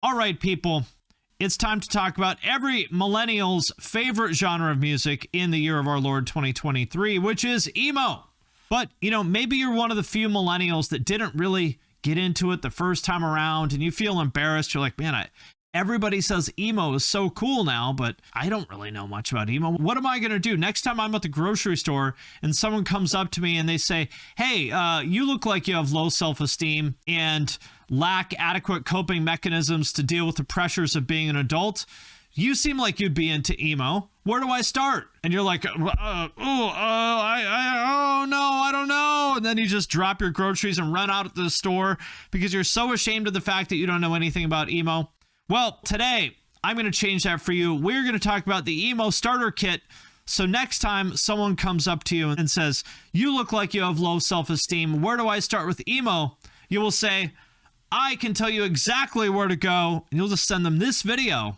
All right, people, it's time to talk about every millennial's favorite genre of music in the year of our Lord 2023, which is emo. But, maybe you're one of the few millennials that didn't really get into it the first time around and you feel embarrassed. You're like, man, everybody says emo is so cool now, but I don't really know much about emo. What am I going to do next time I'm at the grocery store and someone comes up to me and they say, hey, you look like you have low self-esteem and lack adequate coping mechanisms to deal with the pressures of being an adult. You seem like you'd be into emo. Where do I start? And you're like, oh no, I don't know. And then you just drop your groceries and run out of the store because you're so ashamed of the fact that you don't know anything about emo. Well, today I'm going to change that for you. We're going to talk about the Emo Starter Kit. So next time someone comes up to you and says, you look like you have low self-esteem, where do I start with emo? You will say, I can tell you exactly where to go. And you'll just send them this video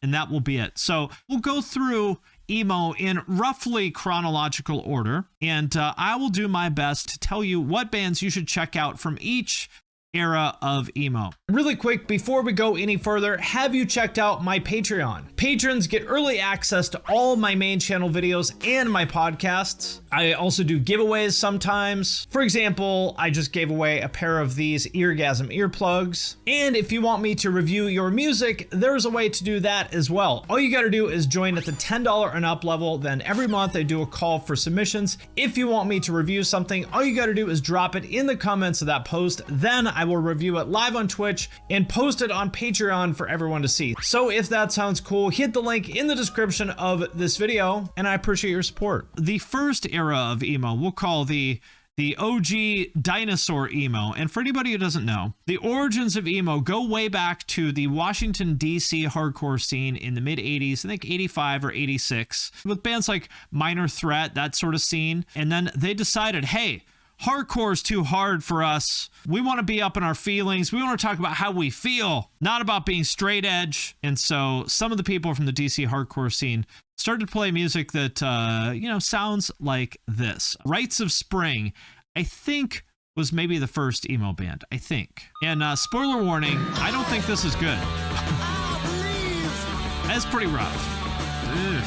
and that will be it. So we'll go through emo in roughly chronological order. And I will do my best to tell you what bands you should check out from each era of emo. Really quick, before we go any further, have you checked out my Patreon? Patrons get early access to all my main channel videos and my podcasts. I also do giveaways sometimes. For example, I just gave away a pair of these Eargasm earplugs. And if you want me to review your music, there's a way to do that as well. All you gotta do is join at the $10 and up level. Then every month I do a call for submissions. If you want me to review something, all you gotta do is drop it in the comments of that post. Then I will review it live on Twitch and post it on Patreon for everyone to see. So if that sounds cool, hit the link in the description of this video, and I appreciate your support. The first era of emo we'll call the OG Dinosaur emo. And for anybody who doesn't know, the origins of emo go way back to the Washington, D.C. hardcore scene in the mid-80s, I think 85 or 86, with bands like Minor Threat, that sort of scene. And then they decided, hey, hardcore is too hard for us. We want to be up in our feelings. We want to talk about how we feel, not about being straight edge. And so some of the people from the DC hardcore scene started to play music that, sounds like this. Rites of Spring, I think, was maybe the first emo band, I think. And spoiler warning, I don't think this is good. That's pretty rough. Ugh.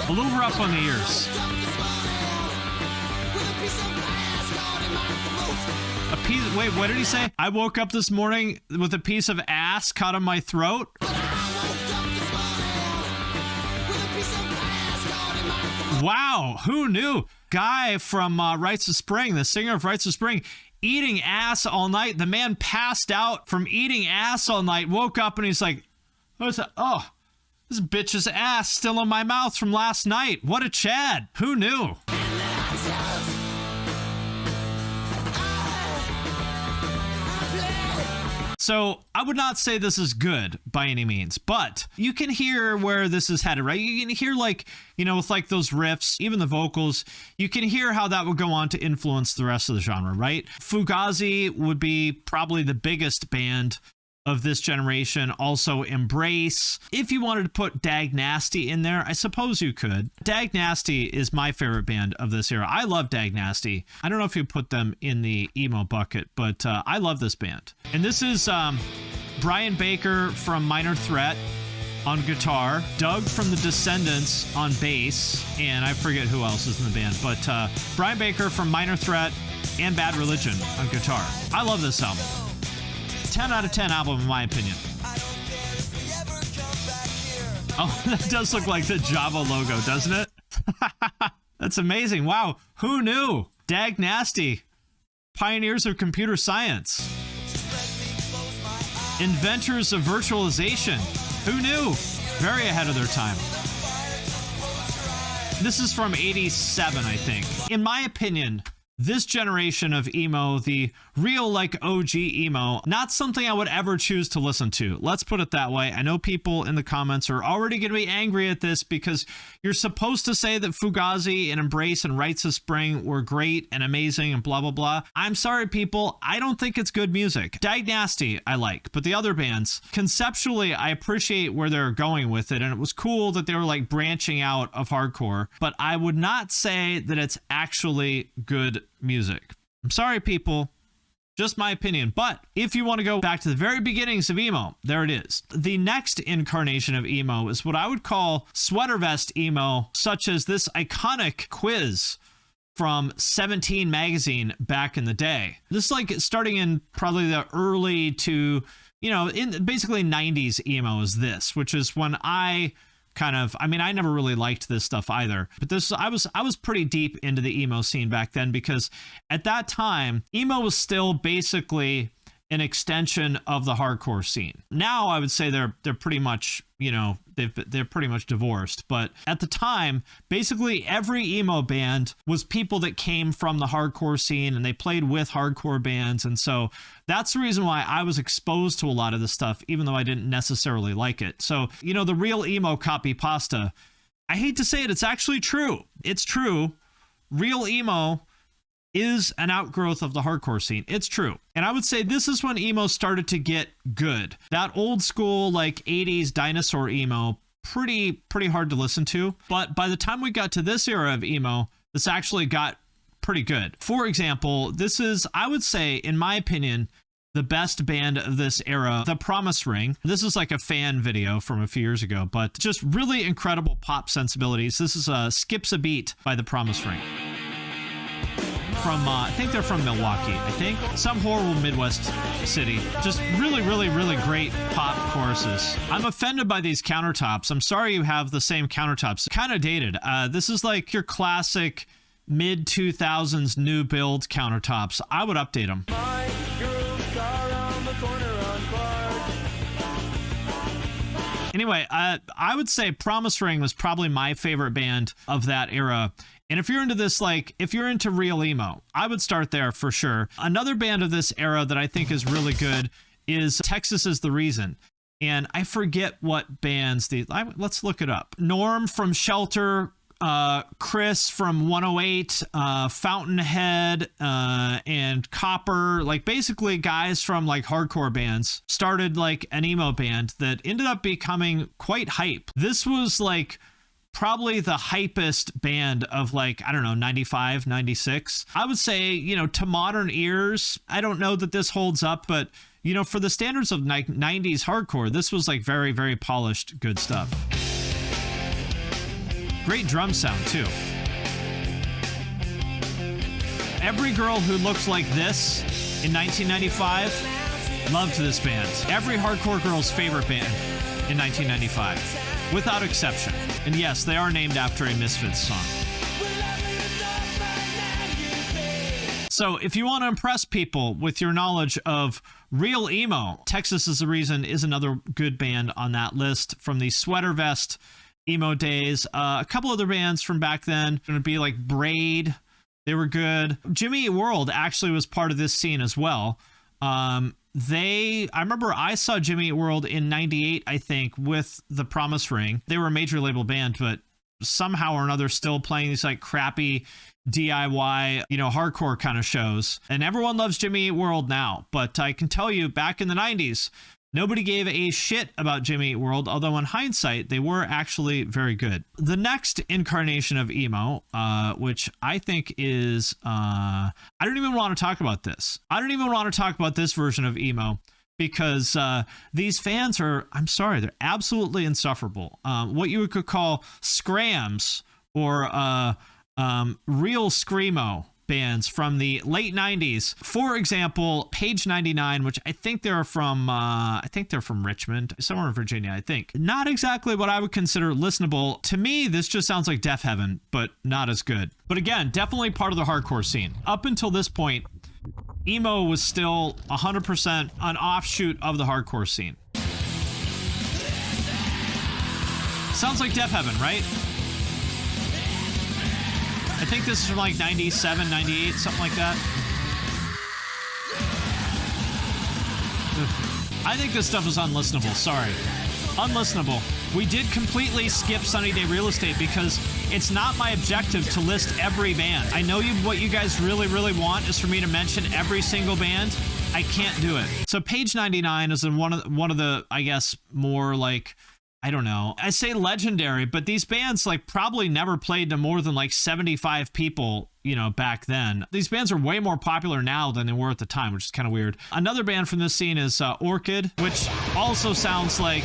A little rough on the ears. Wait, what did he say? I woke up this morning with a piece of ass caught in my throat. Wow, who knew? Guy from Rites of Spring, the singer of Rites of Spring, eating ass all night. The man passed out from eating ass all night, woke up and he's like, oh, this bitch's ass still in my mouth from last night. What a Chad. Who knew? So I would not say this is good by any means, but you can hear where this is headed, right? You can hear with like those riffs, even the vocals, you can hear how that would go on to influence the rest of the genre, right? Fugazi would be probably the biggest band of this generation. Also Embrace. If you wanted to put Dag Nasty in there, I suppose you could. Dag Nasty is my favorite band of this era. I love Dag Nasty. I don't know if you put them in the emo bucket, but I love this band. And this is Brian Baker from Minor Threat on guitar, Doug from the Descendants on bass, and I forget who else is in the band, but Brian Baker from Minor Threat and Bad Religion on guitar. I love this album. 10 out of 10 album in my opinion. Oh, that does look like the Java logo, doesn't it? That's amazing. Wow, who knew? Dag Nasty, pioneers of computer science, inventors of virtualization. Who knew? Very ahead of their time. This is from 87, I think. In my opinion, this generation of emo, the real OG emo, not something I would ever choose to listen to. Let's put it that way. I know people in the comments are already going to be angry at this because you're supposed to say that Fugazi and Embrace and Rites of Spring were great and amazing and blah, blah, blah. I'm sorry, people. I don't think it's good music. Dag Nasty, I like, but the other bands, conceptually, I appreciate where they're going with it. And it was cool that they were branching out of hardcore, but I would not say that it's actually good music. I'm sorry, people. Just my opinion. But if you want to go back to the very beginnings of emo, there it is. The next incarnation of emo is what I would call sweater vest emo, such as this iconic quiz from 17 magazine back in the day. This is like starting in probably the early to, in basically 90s emo is this, which is when I never really liked this stuff either, but I was pretty deep into the emo scene back then, because at that time, emo was still basically an extension of the hardcore scene. Now I would say they're pretty much, they're pretty much divorced. But at the time, basically every emo band was people that came from the hardcore scene, and they played with hardcore bands. And so that's the reason why I was exposed to a lot of this stuff, even though I didn't necessarily like it. So, the real emo copy pasta, I hate to say it, it's actually true. It's true. Real emo is an outgrowth of the hardcore scene. It's true. And I would say this is when emo started to get good. That old school, like 80s Dinosaur emo, pretty hard to listen to. But by the time we got to this era of emo, this actually got pretty good. For example, this is, I would say, in my opinion, the best band of this era, The Promise Ring. This is like a fan video from a few years ago, but just really incredible pop sensibilities. This is Skips a Beat by The Promise Ring. From, I think they're from Milwaukee, I think. Some horrible Midwest city. Just really great pop choruses. I'm offended by these countertops. I'm sorry you have the same countertops. Kind of dated. This is like your classic mid-2000s new build countertops. I would update them. My girl's car on the corner on Clark. Anyway, I would say Promise Ring was probably my favorite band of that era. And if you're into this, if you're into real emo, I would start there for sure. Another band of this era that I think is really good is Texas Is the Reason. And I forget what bands let's look it up. Norm from Shelter, Chris from 108, Fountainhead, and Copper, basically guys from hardcore bands started an emo band that ended up becoming quite hype. This was probably the hypest band of 95, 96. I would say, to modern ears, I don't know that this holds up, but for the standards of 90s hardcore, this was very, very polished, good stuff. Great drum sound too. Every girl who looked like this in 1995 loved this band. Every hardcore girl's favorite band in 1995. Without exception. And yes, they are named after a Misfits song. So if you want to impress people with your knowledge of real emo, Texas Is the Reason is another good band on that list from the sweater vest emo days. A couple other bands from back then would be Braid. They were good. Jimmy Eat World actually was part of this scene as well. I remember I saw Jimmy Eat World in 98, I think, with The Promise Ring. They were a major label band, but somehow or another still playing these crappy DIY, hardcore kind of shows. And everyone loves Jimmy Eat World now. But I can tell you, back in the 90s, nobody gave a shit about Jimmy Eat World, although in hindsight, they were actually very good. The next incarnation of emo, which I think is, I don't even want to talk about this. I don't even want to talk about this version of emo, because these fans are, I'm sorry, they're absolutely insufferable. What you could call scrams or real screamo bands from the late 90s. For example, Page 99, which I think they're from Richmond, somewhere in Virginia, I think. Not exactly what I would consider listenable. To me, this just sounds like Death Heaven, but not as good. But again, definitely part of the hardcore scene. Up until this point, emo was still 100% an offshoot of the hardcore scene. Sounds like Death Heaven, right? I think this is from 97, 98, something like that. I think this stuff is unlistenable. Sorry. Unlistenable. We did completely skip Sunny Day Real Estate because it's not my objective to list every band. I know what you guys really want is for me to mention every single band. I can't do it. So Page 99 is in one of the, I guess, more I don't know. I say legendary, but these bands like probably never played to more than like 75 people, you know, back then. These bands are way more popular now than they were at the time, which is kind of weird. Another band from this scene is Orchid, which also sounds like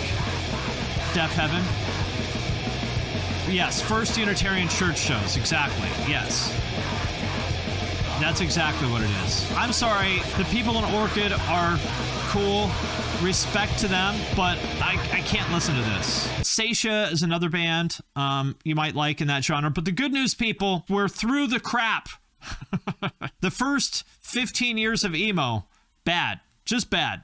Deaf Heaven. Yes, First Unitarian Church shows. Exactly. Yes. That's exactly what it is. I'm sorry. The people in Orchid are cool. Respect to them, but I can't listen to this. Seisha is another band you might like in that genre. But the good news, people, we're through the crap. The first 15 years of emo, bad. Just bad.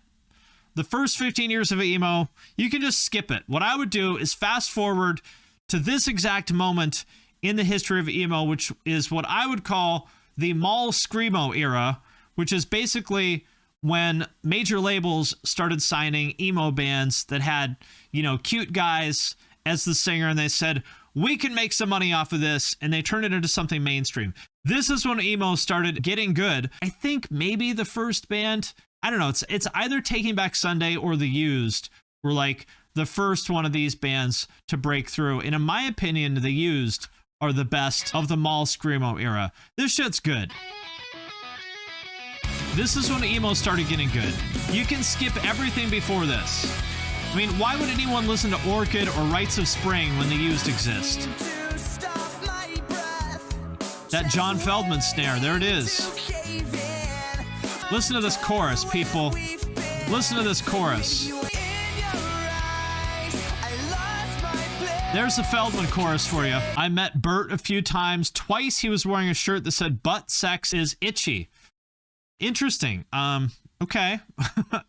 The first 15 years of emo, you can just skip it. What I would do is fast forward to this exact moment in the history of emo, which is what I would call the mall screamo era, which is basically when major labels started signing emo bands that had, you know, cute guys as the singer, and they said, we can make some money off of this, and they turned it into something mainstream. This is when emo started getting good. I think maybe the first band, I don't know, it's either Taking Back Sunday or The Used were like the first one of these bands to break through. And in my opinion, The Used are the best of the mall screamo era. This shit's good. This is when emo started getting good. You can skip everything before this. I mean, why would anyone listen to Orchid or Rites of Spring when The Used exist? That John Feldman snare, there it is. Listen to this chorus, people. Listen to this chorus. There's the Feldman chorus for you. I met Bert a few times. Twice he was wearing a shirt that said, butt sex is itchy. Interesting. Okay.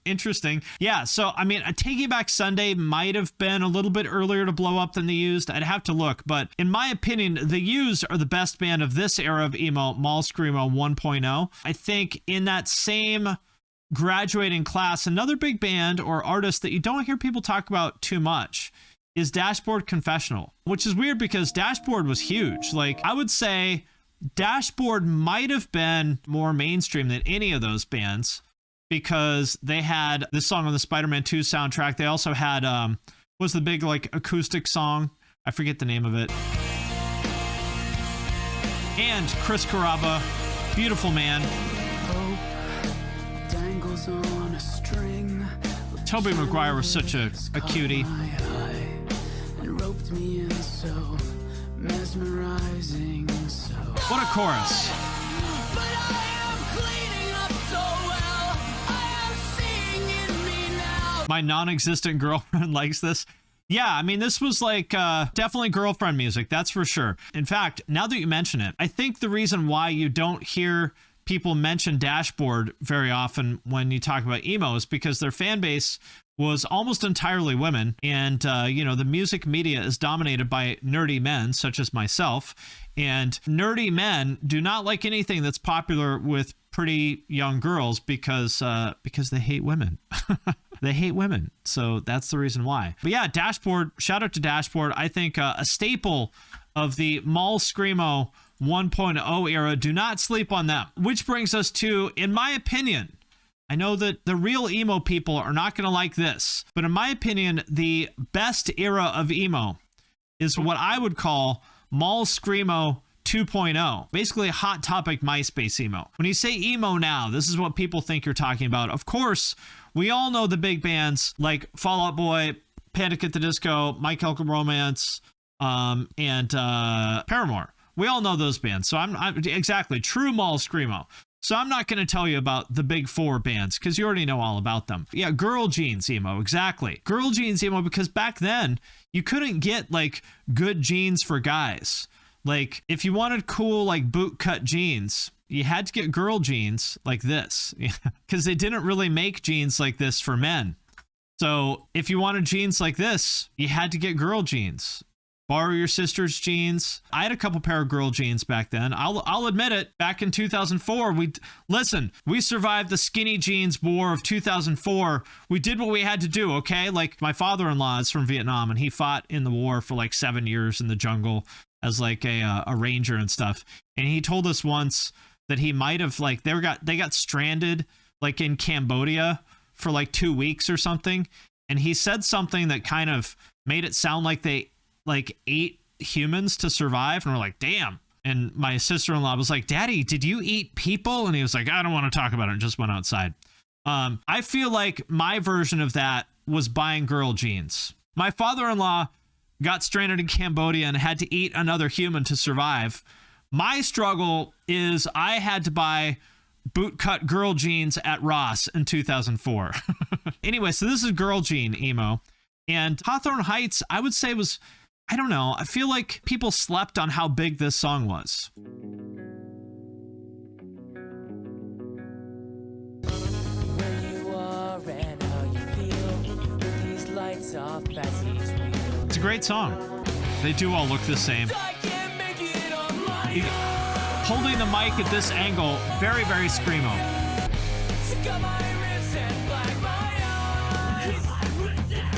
Interesting. Yeah, so, I mean, Taking Back Sunday might have been a little bit earlier to blow up than The Used. I'd have to look, but in my opinion, The Used are the best band of this era of emo, mall screamo 1.0. I think in that same graduating class, another big band or artist that you don't hear people talk about too much is Dashboard Confessional, which is weird because Dashboard was huge. Like, I would say Dashboard might have been more mainstream than any of those bands because they had this song on the Spider-Man 2 soundtrack. They also had, what's the big, like, acoustic song? I forget the name of it. And Chris Carrabba, beautiful man. Hope dangles on a string. Tobey Maguire was such a cutie. Roped me in so mesmerizing, so what a chorus. But I am cleaning up so well. I am seeing in me now. My non-existent girlfriend likes this. Yeah, I mean, this was like definitely girlfriend music, that's for sure. In fact, now that you mention it, I think the reason why you don't hear people mention Dashboard very often when you talk about emo is because their fan base was almost entirely women. And, you know, the music media is dominated by nerdy men such as myself. And nerdy men do not like anything that's popular with pretty young girls because they hate women. They hate women. So that's the reason why. But yeah, Dashboard, shout out to Dashboard. I think a staple of the mall screamo 1.0 era. Do not sleep on them. Which brings us to, in my opinion, I know that the real emo people are not going to like this, but in my opinion, the best era of emo is what I would call mall screamo 2.0, basically a Hot Topic MySpace emo. When you say emo now, this is what people think you're talking about. Of course, we all know the big bands like Fall Out Boy, Panic at the Disco, My Chemical Romance, and Paramore. We all know those bands. So I'm exactly true mall screamo. So I'm not going to tell you about the big four bands because you already know all about them. Yeah, girl jeans emo, exactly. Girl jeans emo, because back then you couldn't get like good jeans for guys. Like if you wanted cool like boot cut jeans, you had to get girl jeans like this because they didn't really make jeans like this for men. So if you wanted jeans like this, you had to get girl jeans. Borrow your sister's jeans. I had a couple pair of girl jeans back then. I'll admit it. Back in 2004, we survived the skinny jeans war of 2004. We did what we had to do, okay? Like my father-in-law is from Vietnam and he fought in the war for like 7 years in the jungle as like a ranger and stuff. And he told us once that he might have like they got stranded like in Cambodia for like 2 weeks or something. And he said something that kind of made it sound like they like ate humans to survive. And we're like, damn. And my sister-in-law was like, Daddy, did you eat people? And he was like, I don't want to talk about it, and just went outside. I feel like my version of that was buying girl jeans. My father-in-law got stranded in Cambodia and had to eat another human to survive. My struggle is I had to buy bootcut girl jeans at Ross in 2004. Anyway, so this is girl jean emo. And Hawthorne Heights, I would say was, I don't know, I feel like people slept on how big this song was. It's a great song. They do all look the same. Holding the mic at this angle, very, very Screamo.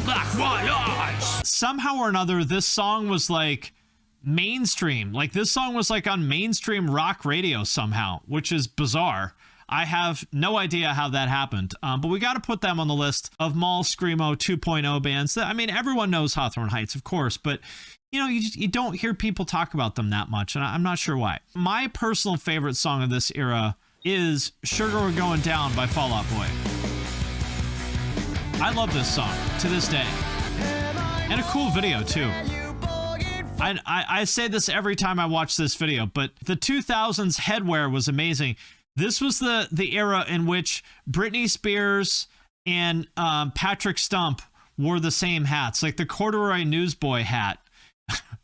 Black my eyes. Somehow or another, this song was like mainstream. Like this song was like on mainstream rock radio somehow, which is bizarre. I have no idea how that happened, but we got to put them on the list of Mall Screamo 2.0 bands. I mean, everyone knows Hawthorne Heights, of course, but you know, you don't hear people talk about them that much, and I'm not sure why. My personal favorite song of this era is Sugar We're Going Down by Fall Out Boy. I love this song to this day. And a cool video, too. I say this every time I watch this video, but the 2000s headwear was amazing. This was the era in which Britney Spears and Patrick Stump wore the same hats, like the corduroy newsboy hat.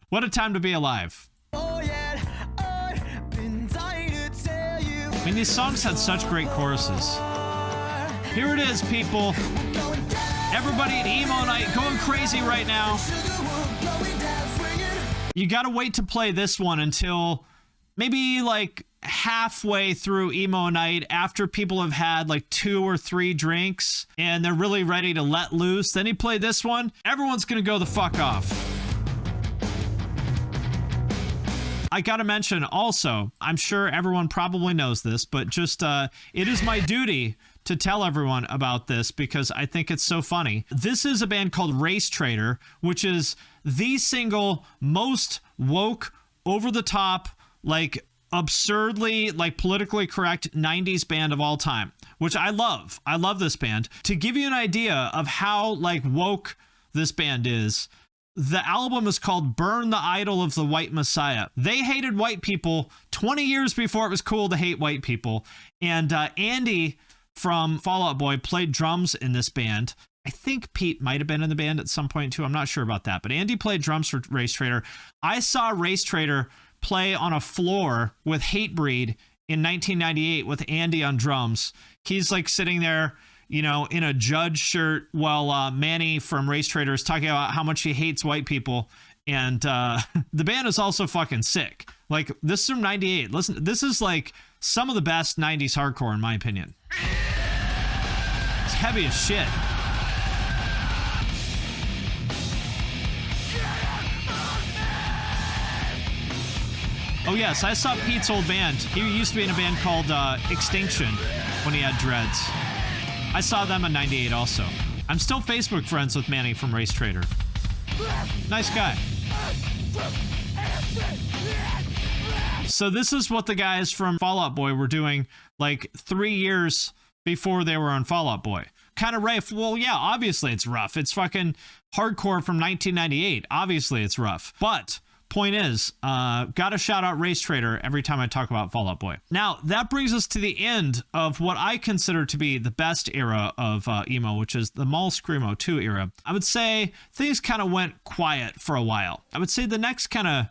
What a time to be alive. I mean, these songs had such great choruses. Here it is, people. Everybody at Emo Night going crazy right now. You gotta wait to play this one until maybe like halfway through Emo Night, after people have had like 2 or 3 drinks and they're really ready to let loose. Then you play this one, everyone's gonna go the fuck off. I gotta mention also, I'm sure everyone probably knows this, but just it is my duty to tell everyone about this because I think it's so funny. This is a band called Race Trader, which is the single most woke, over the top, like absurdly, like politically correct 90s band of all time, which I love. I love this band. To give you an idea of how like woke this band is, the album is called Burn the Idol of the White Messiah. They hated white people 20 years before it was cool to hate white people. And Andy from Fall Out Boy played drums in this band. I think Pete might have been in the band at some point too. I'm not sure about that. But Andy played drums for Race Trader. I saw Race Trader play on a floor with Hatebreed in 1998 with Andy on drums. He's like sitting there, you know, in a Judge shirt while Manny from Race Trader is talking about how much he hates white people. And the band is also fucking sick. Like, this is from 98. Listen, this is like some of the best 90s hardcore in my opinion. It's heavy as shit. Oh yes, I saw Pete's old band. He used to be in a band called Extinction when he had dreads. I saw them in 98 also. I'm still Facebook friends with Manny from Race Trader. Nice guy. So this is what the guys from Fall Out Boy were doing like 3 years before they were on Fall Out Boy. Kind of rough. Well, yeah, obviously it's rough. It's fucking hardcore from 1998. Obviously it's rough. But point is, gotta shout out Race Trader every time I talk about Fall Out Boy. Now, that brings us to the end of what I consider to be the best era of emo, which is the Mall Screamo 2 era. I would say things kind of went quiet for a while. I would say the next kind of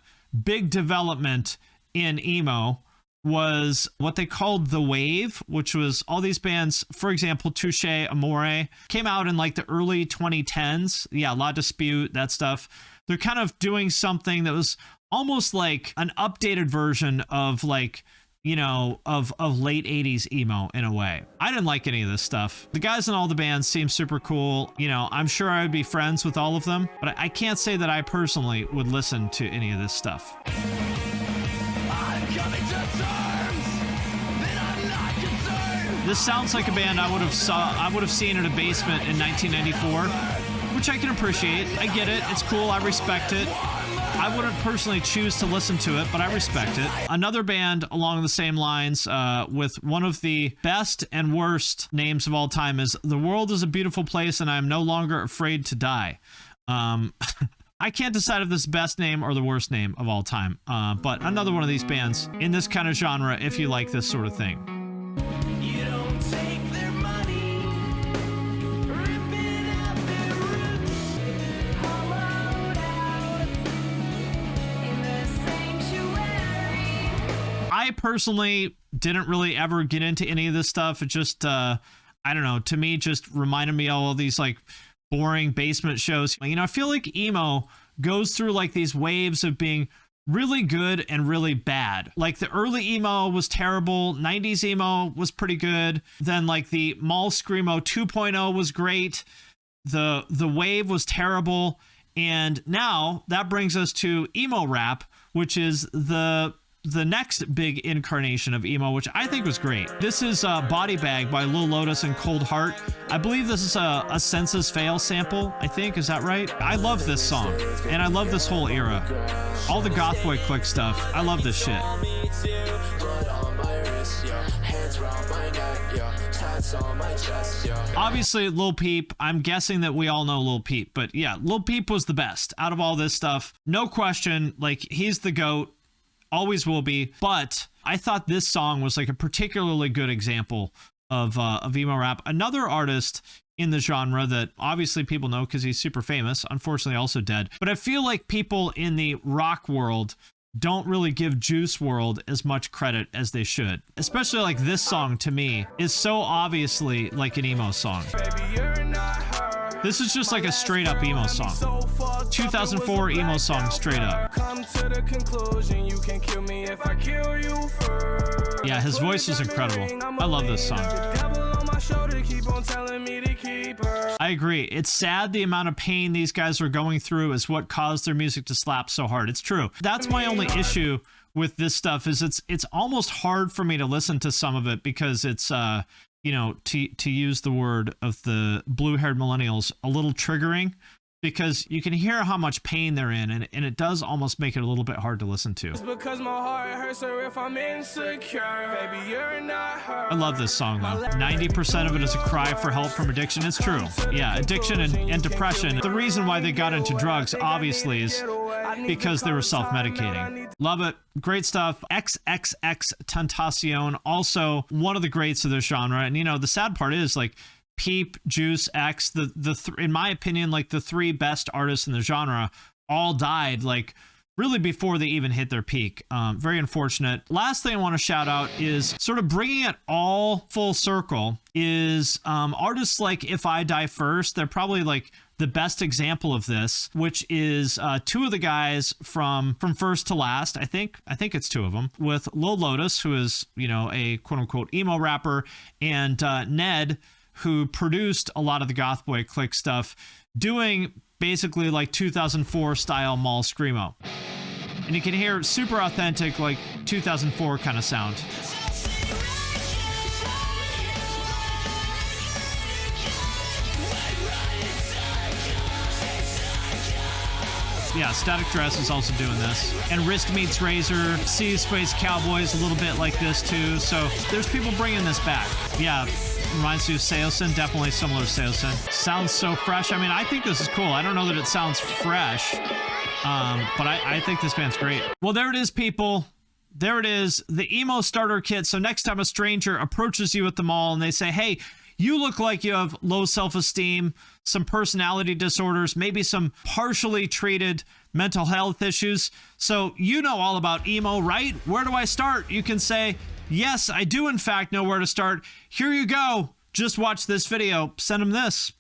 big development in emo was what they called the wave, which was all these bands, for example, Touche Amore, came out in like the early 2010s. Yeah, La Dispute, that stuff. They're kind of doing something that was almost like an updated version of like, you know, of late 80s emo in a way. I didn't like any of this stuff. The guys in all the bands seem super cool. You know, I'm sure I would be friends with all of them, but I can't say that I personally would listen to any of this stuff. This sounds like a band I would have seen in a basement in 1994. which I can appreciate. I get it. It's cool. I respect it. I wouldn't personally choose to listen to it, but I respect it. Another band along the same lines with one of the best and worst names of all time is "The World is a Beautiful Place and I Am No Longer Afraid to Die." I can't decide if this is the best name or the worst name of all time, but another one of these bands in this kind of genre if you like this sort of thing. I personally didn't really ever get into any of this stuff. It just, I don't know, to me, just reminded me of all these like boring basement shows. You know, I feel like emo goes through like these waves of being really good and really bad. Like the early emo was terrible. 90s emo was pretty good. Then like the Mall Screamo 2.0 was great. The wave was terrible. And now that brings us to emo rap, which is the next big incarnation of emo, which I think was great. This is Body Bag by Lil Lotus and Cold Heart. I believe this is a Census Fail sample, I think. Is that right? I love this song, and I love this whole era. All the goth boy click stuff. I love this shit. Obviously, Lil Peep. I'm guessing that we all know Lil Peep, but yeah, Lil Peep was the best out of all this stuff. No question, like, he's the GOAT. Always will be. But I thought this song was like a particularly good example of emo rap. Another artist in the genre that obviously people know because he's super famous, unfortunately also dead. But I feel like people in the rock world don't really give Juice WRLD as much credit as they should. Especially like this song, to me, is so obviously like an emo song. This is just like a straight up emo song. 2004 emo song, straight up. Yeah, his voice is incredible. I love this song. I agree. It's sad the amount of pain these guys are going through is what caused their music to slap so hard. It's true. That's my only issue with this stuff is it's almost hard for me to listen to some of it because it's you know, to use the word of the blue-haired millennials, a little triggering, because you can hear how much pain they're in, and it does almost make it a little bit hard to listen to. It's because my heart hurts her if I'm insecure. Baby, you're not her. I love this song, though. 90% of it is a cry for help from addiction. It's true. Yeah, addiction and depression. The reason why they got into drugs, obviously, is because they were self-medicating. Love it. Great stuff. XXX Tentacion, also one of the greats of this genre. And, you know, the sad part is, like, Peep, Juice, X, in my opinion, like the three best artists in the genre all died like really before they even hit their peak. Very unfortunate. Last thing I want to shout out is sort of bringing it all full circle is artists like If I Die First. They're probably like the best example of this, which is two of the guys from First to Last. I think it's two of them, with Lil Lotus, who is, you know, a quote unquote emo rapper, and Ned, who produced a lot of the goth boy click stuff, doing basically like 2004 style Mall Screamo. And you can hear super authentic, like 2004 kind of sound. Yeah, Static Dress is also doing this. And Wrist Meets Razor, Sea Space Cowboys, a little bit like this too. So there's people bringing this back. Yeah, reminds you of Seosin, definitely similar to Seosin. Sounds so fresh. I mean, I think this is cool. I don't know that it sounds fresh, but I think this band's great. Well, there it is, people. There it is, the Emo Starter Kit. So next time a stranger approaches you at the mall and they say, hey, you look like you have low self-esteem, some personality disorders, maybe some partially treated mental health issues. So you know all about emo, right? Where do I start? You can say, yes, I do in fact know where to start. Here you go. Just watch this video. Send them this.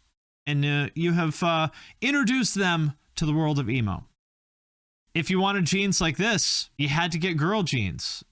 And you have introduced them to the world of emo. If you wanted jeans like this, you had to get girl jeans.